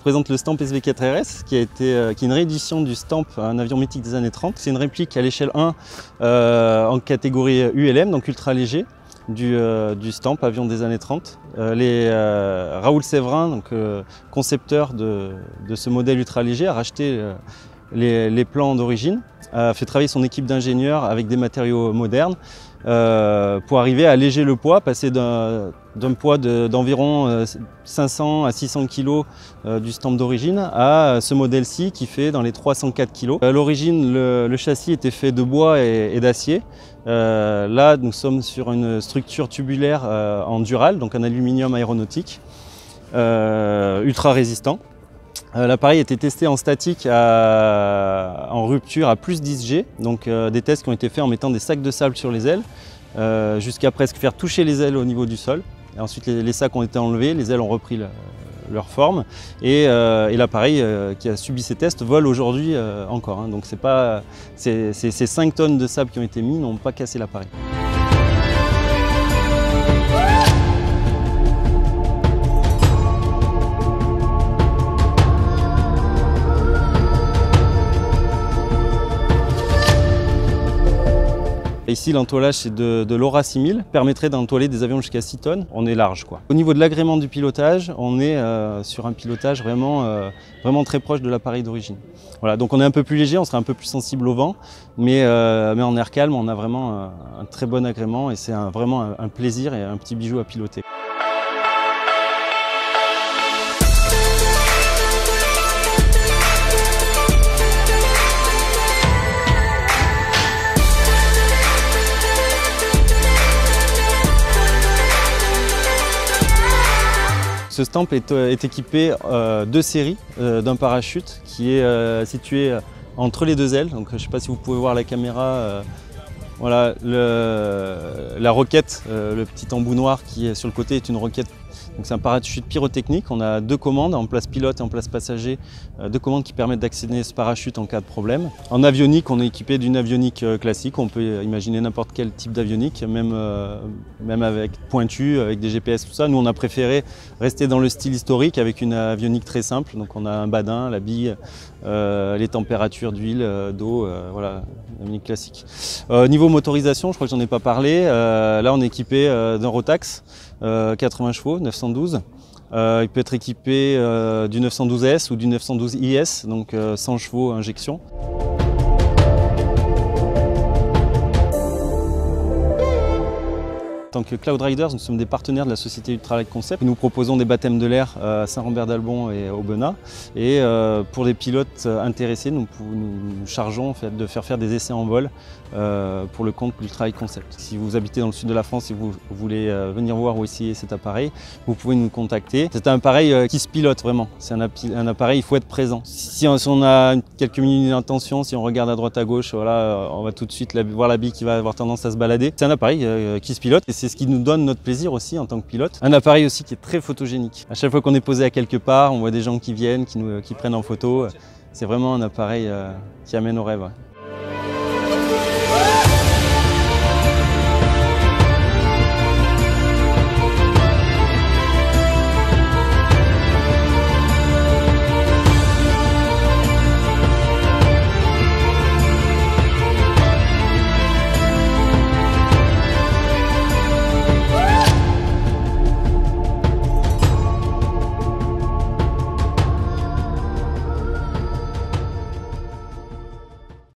vous présente le Stamp SV4RS qui est une réédition du Stamp, un avion mythique des années 30. C'est une réplique à l'échelle 1 en catégorie ULM, donc ultra léger, du Stamp avion des années 30. Raoul Séverin, donc, concepteur de ce modèle ultra léger, a racheté les plans d'origine, a fait travailler son équipe d'ingénieurs avec des matériaux modernes pour arriver à alléger le poids, passer d'un poids d'environ 500 à 600 kg du Stamp d'origine à ce modèle-ci qui fait dans les 304 kg. À l'origine, le châssis était fait de bois et d'acier. Là, nous sommes sur une structure tubulaire en dural, donc en aluminium aéronautique, ultra résistant. L'appareil a été testé en statique en rupture à plus 10 G, donc des tests qui ont été faits en mettant des sacs de sable sur les ailes, jusqu'à presque faire toucher les ailes au niveau du sol. Et ensuite les sacs ont été enlevés, les ailes ont repris leur forme et l'appareil qui a subi ces tests vole aujourd'hui encore. Hein. Donc ces 5 tonnes de sable qui ont été mis n'ont pas cassé l'appareil. Ici, l'entoilage c'est de l'Aura 6000, permettrait d'entoiler des avions jusqu'à 6 tonnes. On est large, quoi. Au niveau de l'agrément du pilotage, on est sur un pilotage vraiment très proche de l'appareil d'origine. Voilà, donc on est un peu plus léger, on sera un peu plus sensible au vent, mais en air calme, on a vraiment un très bon agrément et c'est vraiment un plaisir et un petit bijou à piloter. Ce Stamp est équipé de série d'un parachute qui est situé entre les deux ailes. Donc, je ne sais pas si vous pouvez voir la caméra. Voilà, la roquette, le petit embout noir qui est sur le côté est une roquette. Donc c'est un parachute pyrotechnique. On a deux commandes, en place pilote et en place passager, deux commandes qui permettent d'accéder ce parachute en cas de problème. En avionique, on est équipé d'une avionique classique. On peut imaginer n'importe quel type d'avionique, même avec pointu, avec des GPS, tout ça. Nous, on a préféré rester dans le style historique avec une avionique très simple. Donc on a un badin, la bille, les températures d'huile, d'eau, voilà, avionique classique. Niveau motorisation, je crois que j'en ai pas parlé. Là, on est équipé d'un Rotax. 80 chevaux, 912. Il peut être équipé du 912S ou du 912 IS, donc 100 chevaux injection. En tant que Cloud Riders, nous sommes des partenaires de la société Ultralight Concept. Nous proposons des baptêmes de l'air à Saint-Rambert-d'Albon et au Benat. Et pour les pilotes intéressés, nous chargeons de faire des essais en vol pour le compte d'Ultralight Concept. Si vous habitez dans le sud de la France et vous voulez venir voir ou essayer cet appareil, vous pouvez nous contacter. C'est un appareil qui se pilote vraiment. C'est un appareil, il faut être présent. Si on a quelques minutes d'intention, si on regarde à droite à gauche, voilà, on va tout de suite voir la bille qui va avoir tendance à se balader. C'est un appareil qui se pilote. Et c'est ce qui nous donne notre plaisir aussi en tant que pilote. Un appareil aussi qui est très photogénique. À chaque fois qu'on est posé à quelque part, on voit des gens qui viennent, qui prennent en photo. C'est vraiment un appareil qui amène au rêve.